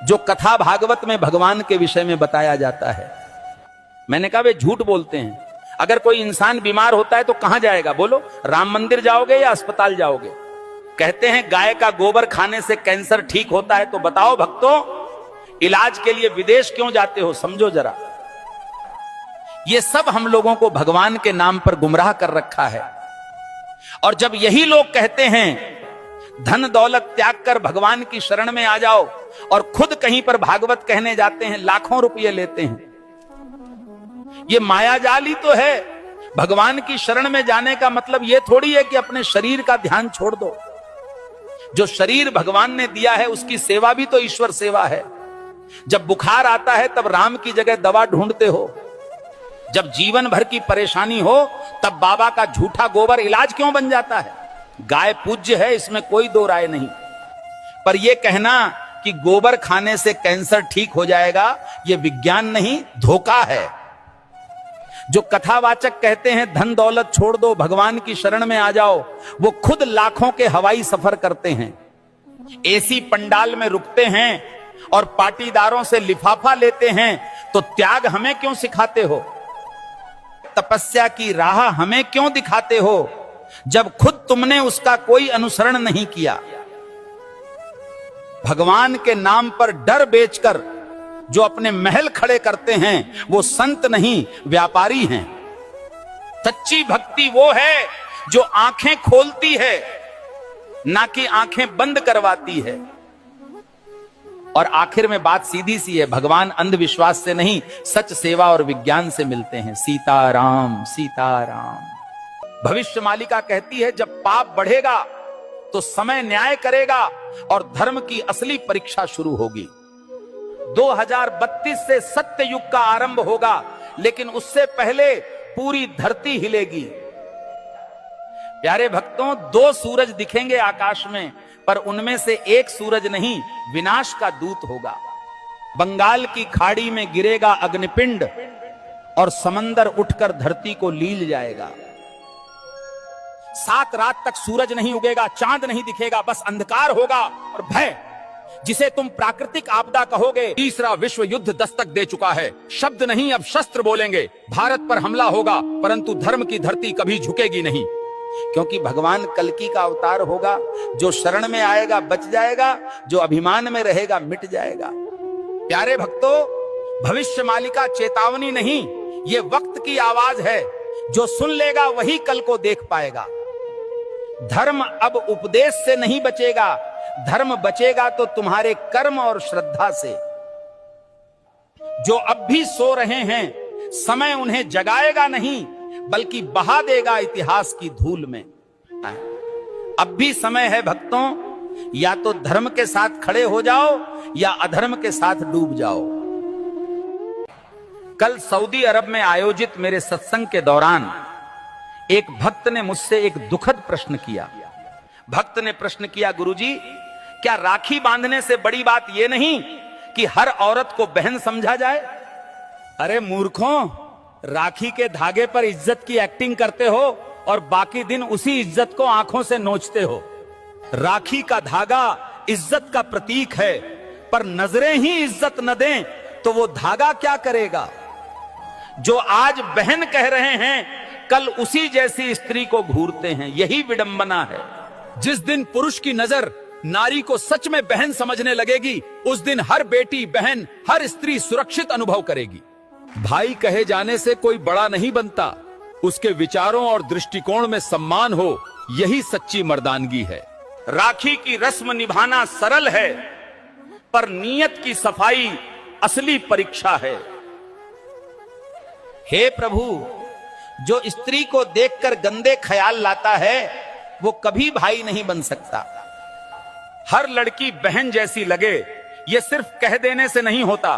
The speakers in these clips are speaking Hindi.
जो कथा भागवत में भगवान के विषय में बताया जाता है। मैंने कहा वे झूठ बोलते हैं। अगर कोई इंसान बीमार होता है तो कहां जाएगा बोलो? राम मंदिर जाओगे या अस्पताल जाओगे? कहते हैं गाय का गोबर खाने से कैंसर ठीक होता है, तो बताओ भक्तों, इलाज के लिए विदेश क्यों जाते हो? समझो जरा। ये सब हम लोगों को भगवान के नाम पर गुमराह कर रखा है। और जब यही लोग कहते हैं धन दौलत त्याग कर भगवान की शरण में आ जाओ, और खुद कहीं पर भागवत कहने जाते हैं, लाखों रुपये लेते हैं। ये मायाजाल ही तो है। भगवान की शरण में जाने का मतलब यह थोड़ी है कि अपने शरीर का ध्यान छोड़ दो। जो शरीर भगवान ने दिया है उसकी सेवा भी तो ईश्वर सेवा है। जब बुखार आता है तब राम की जगह दवा ढूंढते हो। जब जीवन भर की परेशानी हो तब बाबा का झूठा गोबर इलाज क्यों बन जाता है? गाय पूज्य है, इसमें कोई दो राय नहीं, पर यह कहना कि गोबर खाने से कैंसर ठीक हो जाएगा, यह विज्ञान नहीं, धोखा है। जो कथावाचक कहते हैं धन दौलत छोड़ दो, भगवान की शरण में आ जाओ, वो खुद लाखों के हवाई सफर करते हैं, एसी पंडाल में रुकते हैं और पाटीदारों से लिफाफा लेते हैं। तो त्याग हमें क्यों सिखाते हो? तपस्या की राह हमें क्यों दिखाते हो, जब खुद तुमने उसका कोई अनुसरण नहीं किया? भगवान के नाम पर डर बेचकर जो अपने महल खड़े करते हैं वो संत नहीं, व्यापारी हैं। सच्ची भक्ति वो है जो आंखें खोलती है, ना कि आंखें बंद करवाती है। और आखिर में बात सीधी सी है, भगवान अंधविश्वास से नहीं, सच सेवा और विज्ञान से मिलते हैं। सीताराम सीताराम। भविष्य मालिका कहती है जब पाप बढ़ेगा तो समय न्याय करेगा और धर्म की असली परीक्षा शुरू होगी। 2032 से सत्य युग का आरंभ होगा, लेकिन उससे पहले पूरी धरती हिलेगी। प्यारे भक्तों, 2 सूरज दिखेंगे आकाश में, पर उनमें से एक सूरज नहीं, विनाश का दूत होगा। बंगाल की खाड़ी में गिरेगा अग्निपिंड और समंदर उठकर धरती को लील जाएगा। 7 रात तक सूरज नहीं उगेगा, चांद नहीं दिखेगा, बस अंधकार होगा और भय। जिसे तुम प्राकृतिक आपदा कहोगे, तीसरा विश्व युद्ध दस्तक दे चुका है। शब्द नहीं अब शस्त्र बोलेंगे। भारत पर हमला होगा, परंतु धर्म की धरती कभी झुकेगी नहीं, क्योंकि भगवान कल्कि का अवतार होगा। जो शरण में आएगा बच जाएगा, जो अभिमान में रहेगा मिट जाएगा। प्यारे भक्तों, भविष्य मालिका चेतावनी नहीं, ये वक्त की आवाज है। जो सुन लेगा वही कल को देख पाएगा। धर्म अब उपदेश से नहीं बचेगा, धर्म बचेगा तो तुम्हारे कर्म और श्रद्धा से। जो अब भी सो रहे हैं, समय उन्हें जगाएगा नहीं, बल्कि बहा देगा इतिहास की धूल में। अब भी समय है भक्तों, या तो धर्म के साथ खड़े हो जाओ या अधर्म के साथ डूब जाओ। कल सऊदी अरब में आयोजित मेरे सत्संग के दौरान एक भक्त ने मुझसे एक दुखद प्रश्न किया। भक्त ने प्रश्न किया, गुरुजी, क्या राखी बांधने से बड़ी बात यह नहीं कि हर औरत को बहन समझा जाए? अरे मूर्खों, राखी के धागे पर इज्जत की एक्टिंग करते हो और बाकी दिन उसी इज्जत को आंखों से नोचते हो। राखी का धागा इज्जत का प्रतीक है, पर नजरें ही इज्जत न दें तो वो धागा क्या करेगा? जो आज बहन कह रहे हैं, कल उसी जैसी स्त्री को घूरते हैं। यही विडंबना है। जिस दिन पुरुष की नजर नारी को सच में बहन समझने लगेगी, उस दिन हर बेटी, बहन, हर स्त्री सुरक्षित अनुभव करेगी। भाई कहे जाने से कोई बड़ा नहीं बनता, उसके विचारों और दृष्टिकोण में सम्मान हो, यही सच्ची मर्दानगी है। राखी की रस्म निभाना सरल है, पर नीयत की सफाई असली परीक्षा है। हे प्रभु, जो स्त्री को देखकर गंदे ख्याल लाता है वो कभी भाई नहीं बन सकता। हर लड़की बहन जैसी लगे, ये सिर्फ कह देने से नहीं होता,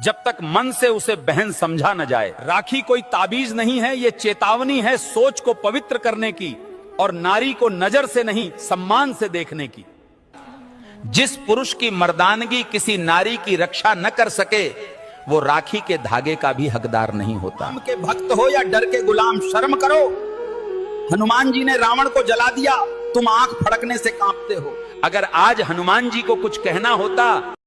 जब तक मन से उसे बहन समझा न जाए। राखी कोई ताबीज नहीं है, ये चेतावनी है सोच को पवित्र करने की और नारी को नजर से नहीं सम्मान से देखने की। जिस पुरुष की मर्दानगी किसी नारी की रक्षा न कर सके, वो राखी के धागे का भी हकदार नहीं होता। राम के भक्त हो या डर के गुलाम, शर्म करो। हनुमान जी ने रावण को जला दिया, तुम आंख फड़कने से कांपते हो। अगर आज हनुमान जी को कुछ कहना होता